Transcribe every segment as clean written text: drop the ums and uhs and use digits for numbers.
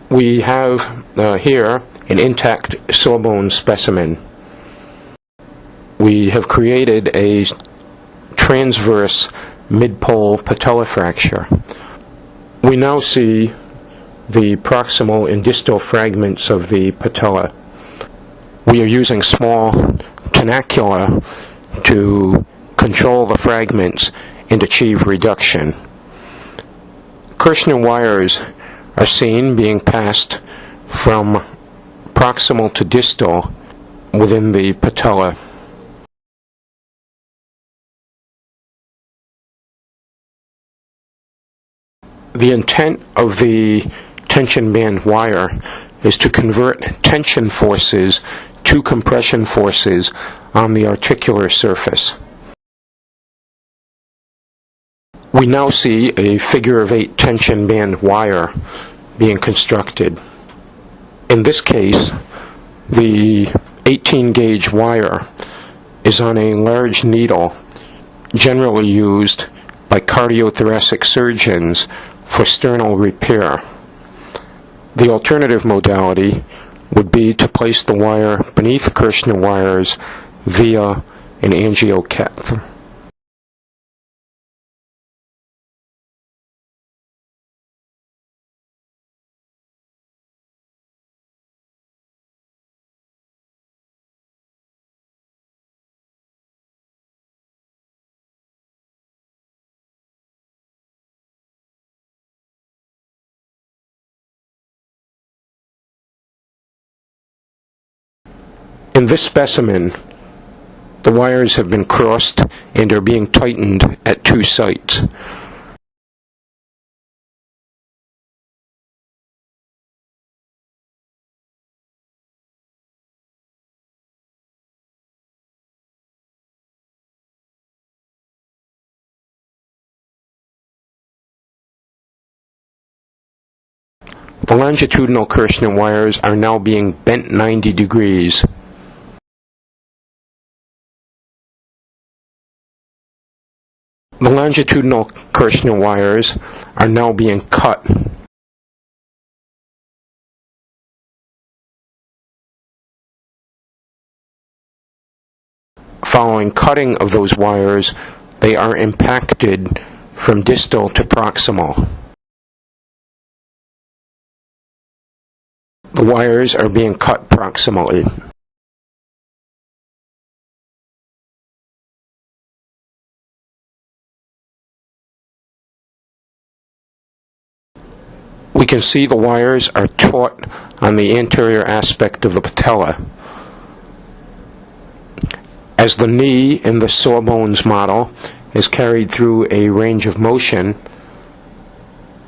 We have here an intact sawbone specimen. We have created a transverse mid-pole patella fracture. We now see the proximal and distal fragments of the patella. We are using small canacula to control the fragments and achieve reduction. Kirschner wires are seen being passed from proximal to distal within the patella. The intent of the tension band wire is to convert tension forces to compression forces on the articular surface. We now see a figure-of-8 tension band wire being constructed. In this case, the 18-gauge wire is on a large needle generally used by cardiothoracic surgeons for sternal repair. The alternative modality would be to place the wire beneath Kirschner wires via an angiocath. In this specimen, the wires have been crossed and are being tightened at 2 sites. The longitudinal Kirschner wires are now being bent 90 degrees. The longitudinal Kirschner wires are now being cut. Following cutting of those wires, they are impacted from distal to proximal. The wires are being cut proximally. We can see the wires are taut on the anterior aspect of the patella. As the knee in the sawbones model is carried through a range of motion,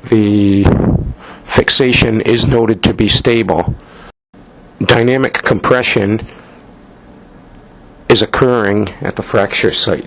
the fixation is noted to be stable. Dynamic compression is occurring at the fracture site.